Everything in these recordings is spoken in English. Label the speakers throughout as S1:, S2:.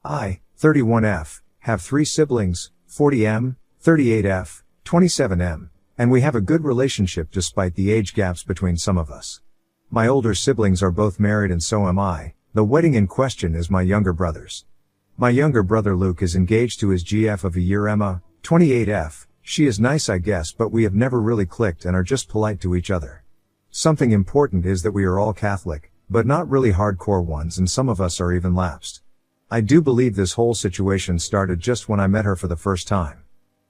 S1: I, 31F, have 3 siblings, 40M, 38F, 27M, and we have a good relationship despite the age gaps between some of us. My older siblings are both married and so am I. The wedding in question is my younger brother's. My younger brother Luke is engaged to his GF of a year Emma, 28F. She is nice I guess, but we have never really clicked and are just polite to each other. Something important is that we are all Catholic, but not really hardcore ones, and some of us are even lapsed. I do believe this whole situation started just when I met her for the first time.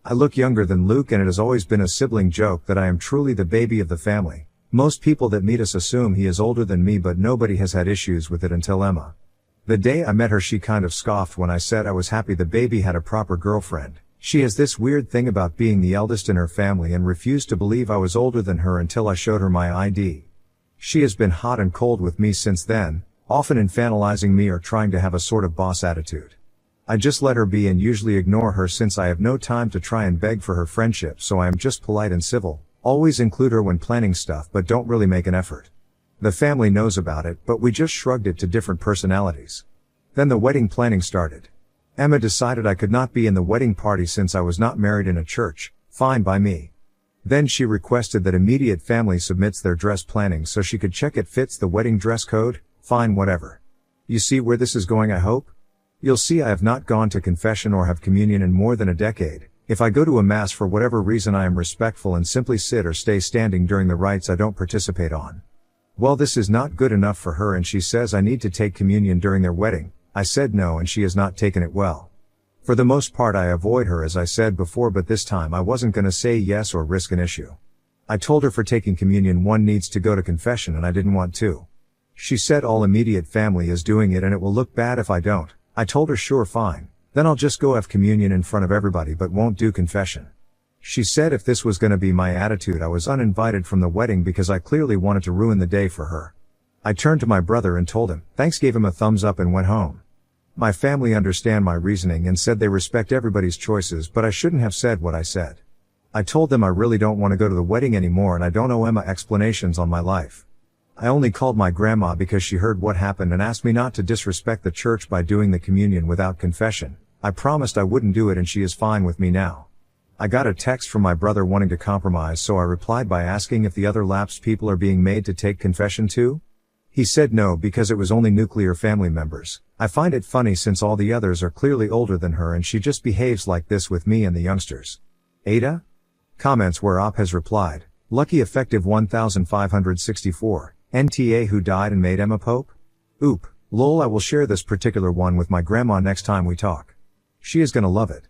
S1: I look younger than Luke and it has always been a sibling joke that I am truly the baby of the family. Most people that meet us assume he is older than me, but nobody has had issues with it until Emma. The day I met her she kind of scoffed when I said I was happy the baby had a proper girlfriend. She has this weird thing about being the eldest in her family and refused to believe I was older than her until I showed her my ID. She has been hot and cold with me since then, often infantilizing me or trying to have a sort of boss attitude. I just let her be and usually ignore her since I have no time to try and beg for her friendship, so I am just polite and civil, always include her when planning stuff but don't really make an effort. The family knows about it, but we just shrugged it to different personalities. Then the wedding planning started. Emma decided I could not be in the wedding party since I was not married in a church, fine by me. Then she requested that immediate family submits their dress planning so she could check it fits the wedding dress code, fine whatever. You see where this is going I hope? You'll see I have not gone to confession or have communion in more than a decade. If I go to a mass for whatever reason I am respectful and simply sit or stay standing during the rites I don't participate on. Well, this is not good enough for her and she says I need to take communion during their wedding. I said no and she has not taken it well. For the most part I avoid her as I said before, but this time I wasn't gonna say yes or risk an issue. I told her for taking communion one needs to go to confession and I didn't want to. She said all immediate family is doing it and it will look bad if I don't. I told her sure fine, then I'll just go have communion in front of everybody but won't do confession. She said if this was gonna be my attitude I was uninvited from the wedding because I clearly wanted to ruin the day for her. I turned to my brother and told him, thanks, gave him a thumbs up and went home. My family understand my reasoning and said they respect everybody's choices, but I shouldn't have said what I said. I told them I really don't want to go to the wedding anymore and I don't owe Emma explanations on my life. I only called my grandma because she heard what happened and asked me not to disrespect the church by doing the communion without confession. I promised I wouldn't do it and she is fine with me now. I got a text from my brother wanting to compromise, so I replied by asking if the other lapsed people are being made to take confession too. He said no because it was only nuclear family members. I find it funny since all the others are clearly older than her and she just behaves like this with me and the youngsters. Ada? Comments where Op has replied, lucky effective 1564. NTA who died and made Emma Pope? Oop, lol, I will share this particular one with my grandma next time we talk. She is gonna love it.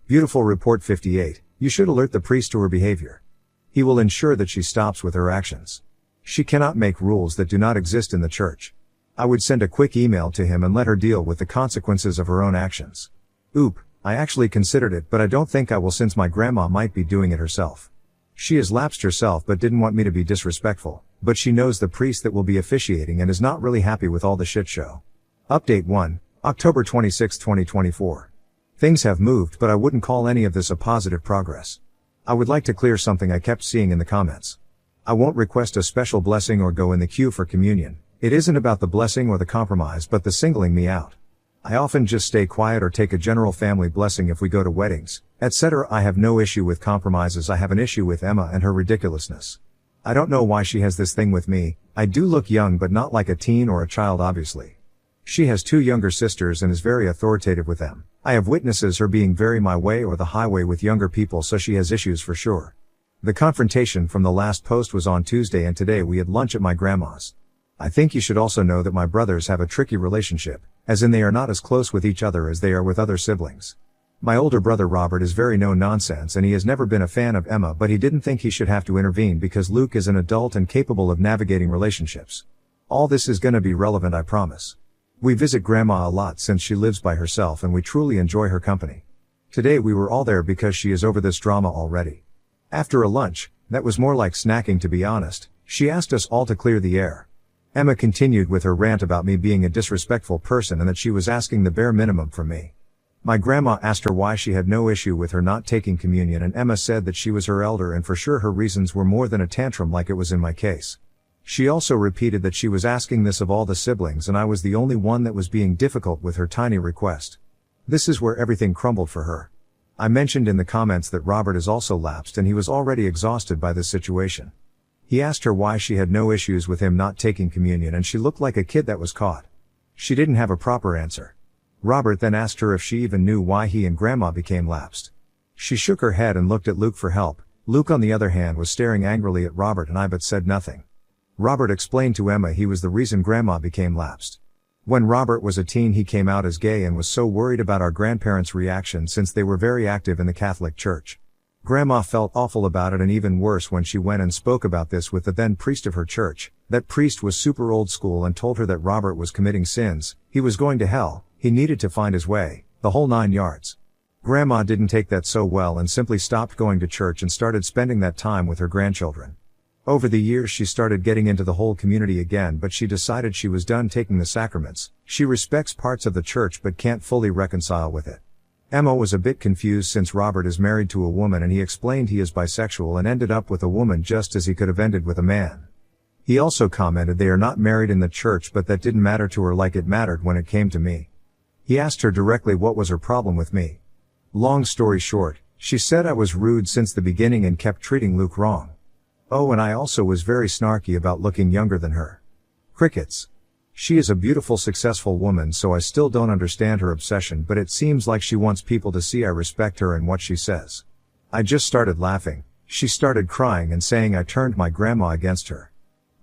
S1: Beautiful report 58, you should alert the priest to her behavior. He will ensure that she stops with her actions. She cannot make rules that do not exist in the church. I would send a quick email to him and let her deal with the consequences of her own actions. Oop, I actually considered it but I don't think I will since my grandma might be doing it herself. She has lapsed herself but didn't want me to be disrespectful, but she knows the priest that will be officiating and is not really happy with all the shit show. Update 1, October 26, 2024. Things have moved but I wouldn't call any of this a positive progress. I would like to clear something I kept seeing in the comments. I won't request a special blessing or go in the queue for communion. It isn't about the blessing or the compromise but the singling me out. I often just stay quiet or take a general family blessing if we go to weddings, etc. I have no issue with compromises. I have an issue with Emma and her ridiculousness. I don't know why she has this thing with me. I do look young but not like a teen or a child obviously. She has 2 younger sisters and is very authoritative with them. I have witnesses her being very my way or the highway with younger people, so she has issues for sure. The confrontation from the last post was on Tuesday and today we had lunch at my grandma's. I think you should also know that my brothers have a tricky relationship, as in they are not as close with each other as they are with other siblings. My older brother Robert is very no nonsense and he has never been a fan of Emma, but he didn't think he should have to intervene because Luke is an adult and capable of navigating relationships. All this is gonna be relevant, I promise. We visit grandma a lot since she lives by herself and we truly enjoy her company. Today we were all there because she is over this drama already. After a lunch, that was more like snacking to be honest, she asked us all to clear the air. Emma continued with her rant about me being a disrespectful person and that she was asking the bare minimum from me. My grandma asked her why she had no issue with her not taking communion and Emma said that she was her elder and for sure her reasons were more than a tantrum like it was in my case. She also repeated that she was asking this of all the siblings and I was the only one that was being difficult with her tiny request. This is where everything crumbled for her. I mentioned in the comments that Robert is also lapsed and he was already exhausted by this situation. He asked her why she had no issues with him not taking communion, and she looked like a kid that was caught. She didn't have a proper answer. Robert then asked her if she even knew why he and Grandma became lapsed. She shook her head and looked at Luke for help. Luke on the other hand was staring angrily at Robert and I but said nothing. Robert explained to Emma he was the reason Grandma became lapsed. When Robert was a teen he came out as gay and was so worried about our grandparents' reaction since they were very active in the Catholic Church. Grandma felt awful about it, and even worse when she went and spoke about this with the then priest of her church. That priest was super old school and told her that Robert was committing sins, he was going to hell, he needed to find his way, the whole 9 yards. Grandma didn't take that so well and simply stopped going to church and started spending that time with her grandchildren. Over the years she started getting into the whole community again, but she decided she was done taking the sacraments. She respects parts of the church but can't fully reconcile with it. Emma was a bit confused since Robert is married to a woman and he explained he is bisexual and ended up with a woman just as he could have ended with a man. He also commented they are not married in the church, but that didn't matter to her like it mattered when it came to me. He asked her directly what was her problem with me. Long story short, she said I was rude since the beginning and kept treating Luke wrong. Oh, and I also was very snarky about looking younger than her. Crickets. She is a beautiful, successful woman, so I still don't understand her obsession, but it seems like she wants people to see I respect her and what she says. I just started laughing. She started crying and saying I turned my grandma against her.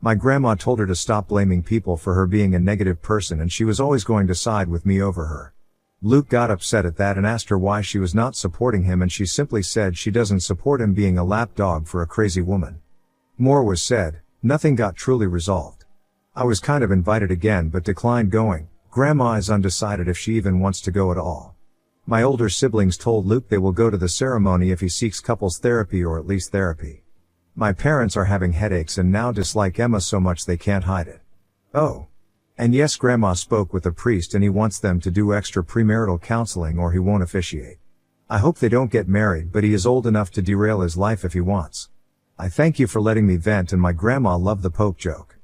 S1: My grandma told her to stop blaming people for her being a negative person and she was always going to side with me over her. Luke got upset at that and asked her why she was not supporting him, and she simply said she doesn't support him being a lapdog for a crazy woman. More was said, nothing got truly resolved. I was kind of invited again but declined going. Grandma is undecided if she even wants to go at all. My older siblings told Luke they will go to the ceremony if he seeks couples therapy or at least therapy. My parents are having headaches and now dislike Emma so much they can't hide it. Oh. And yes, Grandma spoke with the priest and he wants them to do extra premarital counseling or he won't officiate. I hope they don't get married, but he is old enough to derail his life if he wants. I thank you for letting me vent, and my grandma loved the Pope joke.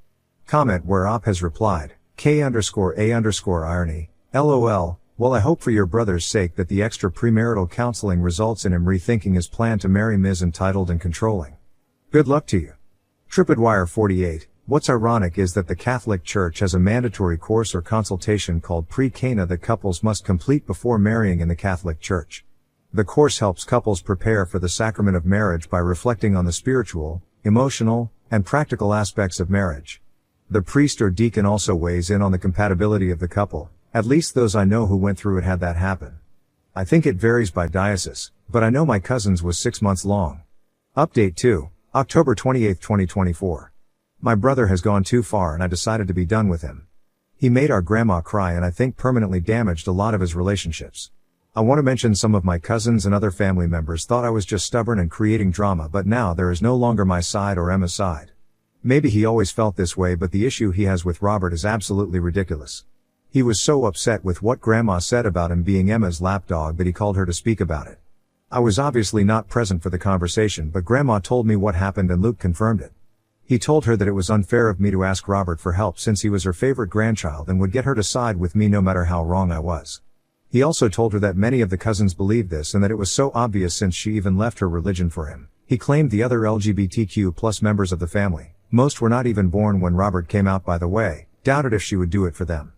S1: Comment where Op has replied, K_A_irony, LOL, well I hope for your brother's sake that the extra premarital counseling results in him rethinking his plan to marry Ms. Entitled and Controlling. Good luck to you. Tripwire 48, what's ironic is that the Catholic Church has a mandatory course or consultation called pre-Cana that couples must complete before marrying in the Catholic Church. The course helps couples prepare for the sacrament of marriage by reflecting on the spiritual, emotional, and practical aspects of marriage. The priest or deacon also weighs in on the compatibility of the couple, at least those I know who went through it had that happen. I think it varies by diocese, but I know my cousin's was 6 months long. Update 2, October 28, 2024. My brother has gone too far and I decided to be done with him. He made our grandma cry and I think permanently damaged a lot of his relationships. I want to mention some of my cousins and other family members thought I was just stubborn and creating drama, but now there is no longer my side or Emma's side. Maybe he always felt this way, but the issue he has with Robert is absolutely ridiculous. He was so upset with what Grandma said about him being Emma's lapdog that he called her to speak about it. I was obviously not present for the conversation, but Grandma told me what happened and Luke confirmed it. He told her that it was unfair of me to ask Robert for help since he was her favorite grandchild and would get her to side with me no matter how wrong I was. He also told her that many of the cousins believed this and that it was so obvious since she even left her religion for him. He claimed the other LGBTQ+ members of the family, most were not even born when Robert came out by the way, doubted if she would do it for them.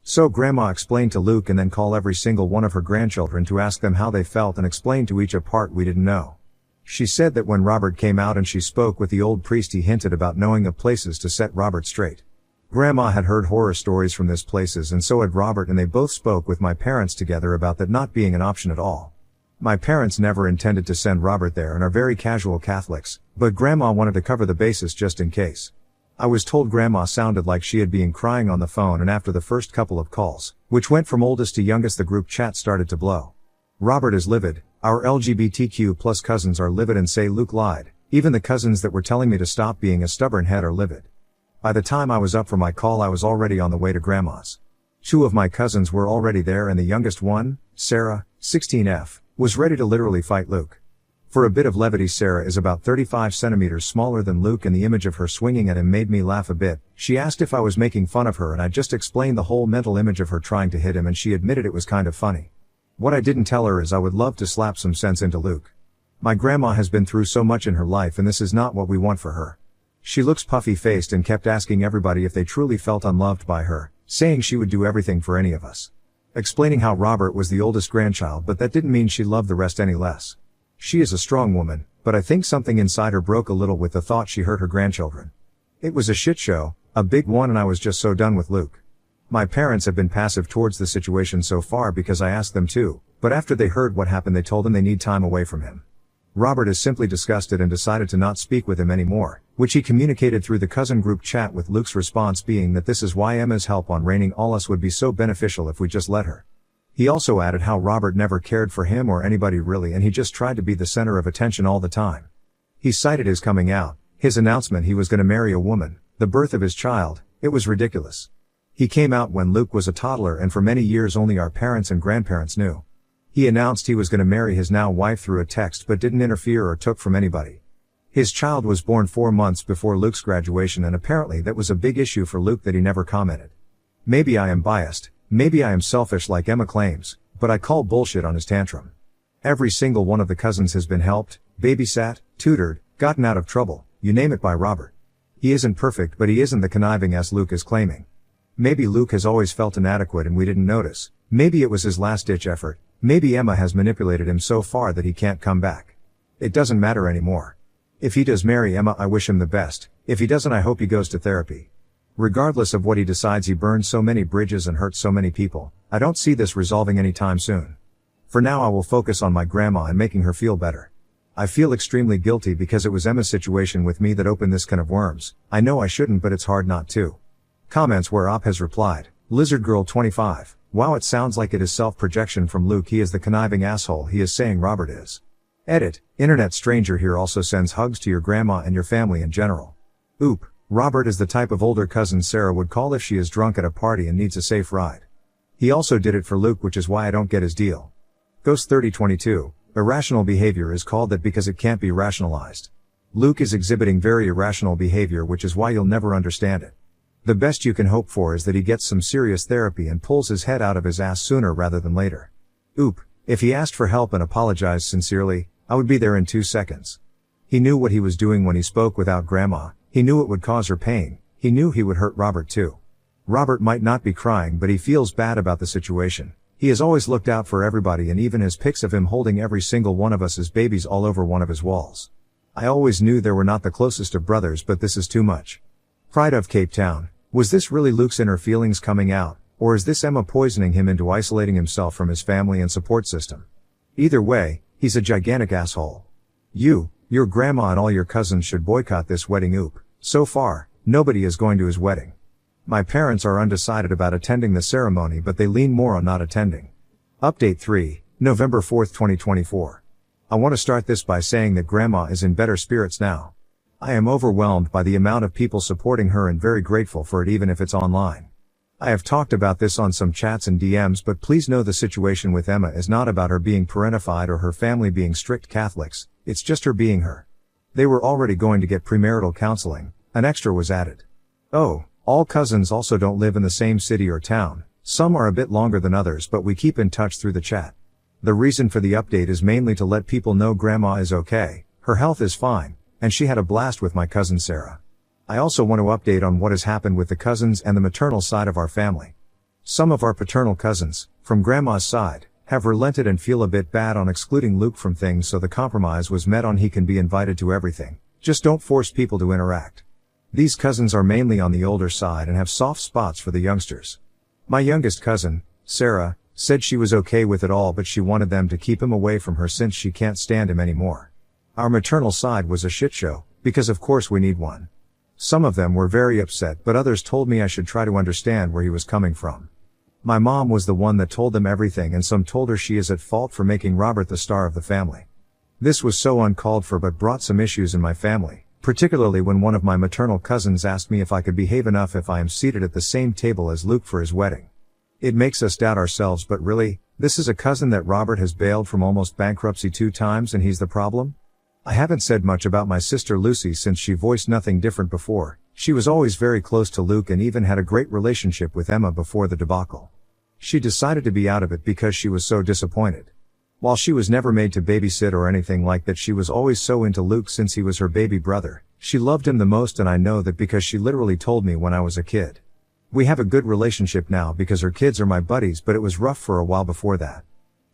S1: So Grandma explained to Luke and then call every single one of her grandchildren to ask them how they felt and explain to each a part we didn't know. She said that when Robert came out and she spoke with the old priest, he hinted about knowing of places to set Robert straight. Grandma had heard horror stories from these places and so had Robert, and they both spoke with my parents together about that not being an option at all. My parents never intended to send Robert there and are very casual Catholics, but Grandma wanted to cover the bases just in case. I was told Grandma sounded like she had been crying on the phone, and after the first couple of calls, which went from oldest to youngest, the group chat started to blow. Robert is livid, our LGBTQ+ cousins are livid and say Luke lied, even the cousins that were telling me to stop being a stubborn head are livid. By the time I was up for my call I was already on the way to Grandma's. 2 of my cousins were already there and the youngest one, Sarah, 16F, was ready to literally fight Luke. For a bit of levity, Sarah is about 35 centimeters smaller than Luke and the image of her swinging at him made me laugh a bit. She asked if I was making fun of her and I just explained the whole mental image of her trying to hit him and she admitted it was kind of funny. What I didn't tell her is I would love to slap some sense into Luke. My grandma has been through so much in her life and this is not what we want for her. She looks puffy-faced and kept asking everybody if they truly felt unloved by her, saying she would do everything for any of us. Explaining how Robert was the oldest grandchild, but that didn't mean she loved the rest any less. She is a strong woman, but I think something inside her broke a little with the thought she hurt her grandchildren. It was a shit show, a big one, and I was just so done with Luke. My parents have been passive towards the situation so far because I asked them to, but after they heard what happened they told him they need time away from him. Robert is simply disgusted and decided to not speak with him anymore, which he communicated through the cousin group chat, with Luke's response being that this is why Emma's help on reigning all us would be so beneficial if we just let her. He also added how Robert never cared for him or anybody really, and he just tried to be the center of attention all the time. He cited his coming out, his announcement he was going to marry a woman, the birth of his child. It was ridiculous. He came out when Luke was a toddler and for many years only our parents and grandparents knew. He announced he was going to marry his now wife through a text but didn't interfere or took from anybody. His child was born 4 months before Luke's graduation, and apparently that was a big issue for Luke that he never commented. Maybe I am biased, maybe I am selfish like Emma claims, but I call bullshit on his tantrum. Every single one of the cousins has been helped, babysat, tutored, gotten out of trouble, you name it, by Robert. He isn't perfect, but he isn't the conniving ass Luke is claiming. Maybe Luke has always felt inadequate and we didn't notice. Maybe it was his last-ditch effort. Maybe Emma has manipulated him so far that he can't come back. It doesn't matter anymore. If he does marry Emma, I wish him the best. If he doesn't, I hope he goes to therapy. Regardless of what he decides, he burned so many bridges and hurt so many people. I don't see this resolving anytime soon. For now I will focus on my grandma and making her feel better. I feel extremely guilty because it was Emma's situation with me that opened this can of worms. I know I shouldn't, but it's hard not to. Comments where Op has replied, Lizard Girl 25. Wow, it sounds like it is self-projection from Luke. He is the conniving asshole he is saying Robert is. Edit. Internet stranger here also sends hugs to your grandma and your family in general. Oop. Robert is the type of older cousin Sarah would call if she is drunk at a party and needs a safe ride. He also did it for Luke, which is why I don't get his deal. Ghost 3022. Irrational behavior is called that because it can't be rationalized. Luke is exhibiting very irrational behavior, which is why you'll never understand it. The best you can hope for is that he gets some serious therapy and pulls his head out of his ass sooner rather than later. Oop. If he asked for help and apologized sincerely, I would be there in 2 seconds. He knew what he was doing when he spoke without grandma. He knew it would cause her pain. He knew he would hurt Robert too. Robert might not be crying, but he feels bad about the situation. He has always looked out for everybody and even has pics of him holding every single one of us as babies all over one of his walls. I always knew they were not the closest of brothers, but this is too much. Pride of Cape Town. Was this really Luke's inner feelings coming out, or is this Emma poisoning him into isolating himself from his family and support system? Either way, he's a gigantic asshole. You, your grandma and all your cousins should boycott this wedding. Oop. So far, nobody is going to his wedding. My parents are undecided about attending the ceremony, but they lean more on not attending. Update 3, November 4th, 2024. I want to start this by saying that grandma is in better spirits now. I am overwhelmed by the amount of people supporting her and very grateful for it, even if it's online. I have talked about this on some chats and DMs, but please know the situation with Emma is not about her being parentified or her family being strict Catholics, it's just her being her. They were already going to get premarital counseling, an extra was added. Oh, all cousins also don't live in the same city or town, some are a bit longer than others, but we keep in touch through the chat. The reason for the update is mainly to let people know grandma is okay, her health is fine, and she had a blast with my cousin Sarah. I also want to update on what has happened with the cousins and the maternal side of our family. Some of our paternal cousins, from grandma's side, have relented and feel a bit bad on excluding Luke from things, so the compromise was met on he can be invited to everything. Just don't force people to interact. These cousins are mainly on the older side and have soft spots for the youngsters. My youngest cousin, Sarah, said she was okay with it all, but she wanted them to keep him away from her since she can't stand him anymore. Our maternal side was a shit show, because of course we need one. Some of them were very upset, but others told me I should try to understand where he was coming from. My mom was the one that told them everything, and some told her she is at fault for making Robert the star of the family. This was so uncalled for, but brought some issues in my family, particularly when one of my maternal cousins asked me if I could behave enough if I am seated at the same table as Luke for his wedding. It makes us doubt ourselves, but really, this is a cousin that Robert has bailed from almost bankruptcy 2 times and he's the problem? I haven't said much about my sister Lucy since she voiced nothing different before. She was always very close to Luke and even had a great relationship with Emma before the debacle. She decided to be out of it because she was so disappointed. While she was never made to babysit or anything like that, she was always so into Luke since he was her baby brother. She loved him the most, and I know that because she literally told me when I was a kid. We have a good relationship now because her kids are my buddies, but it was rough for a while before that.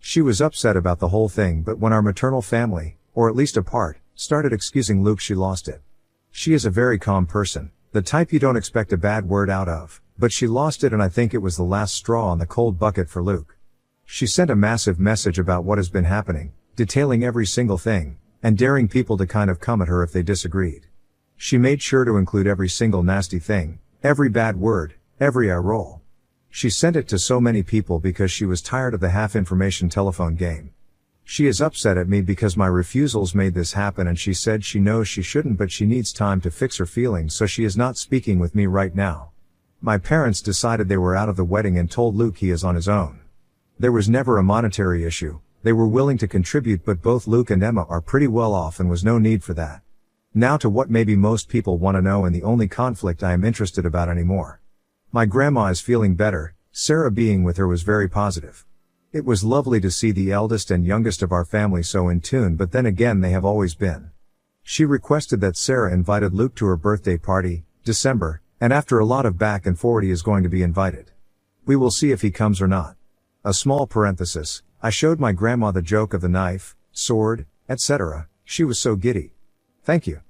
S1: She was upset about the whole thing, but when our maternal family, or at least a part, started excusing Luke, she lost it. She is a very calm person, the type you don't expect a bad word out of, but she lost it, and I think it was the last straw on the cold bucket for Luke. She sent a massive message about what has been happening, detailing every single thing, and daring people to kind of come at her if they disagreed. She made sure to include every single nasty thing, every bad word, every eye roll. She sent it to so many people because she was tired of the half-information telephone game. She is upset at me because my refusals made this happen, and she said she knows she shouldn't, but she needs time to fix her feelings, so she is not speaking with me right now. My parents decided they were out of the wedding and told Luke he is on his own. There was never a monetary issue. They were willing to contribute, but both Luke and Emma are pretty well off and was no need for that. Now to what maybe most people want to know, and the only conflict I am interested about anymore. My grandma is feeling better. Sarah being with her was very positive. It was lovely to see the eldest and youngest of our family so in tune, but then again they have always been. She requested that Sarah invited Luke to her birthday party, December, and after a lot of back and forth he is going to be invited. We will see if he comes or not. A small parenthesis, I showed my grandma the joke of the knife, sword, etc. She was so giddy. Thank you.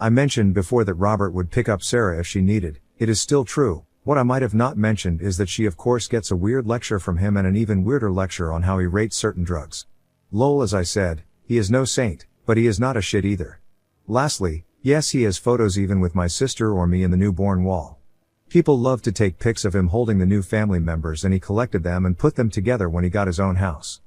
S1: I mentioned before that Robert would pick up Sarah if she needed. It is still true. What I might have not mentioned is that she of course gets a weird lecture from him, and an even weirder lecture on how he rates certain drugs. Lol, as I said, he is no saint, but he is not a shit either. Lastly, yes, he has photos even with my sister or me in the newborn wall. People love to take pics of him holding the new family members, and he collected them and put them together when he got his own house.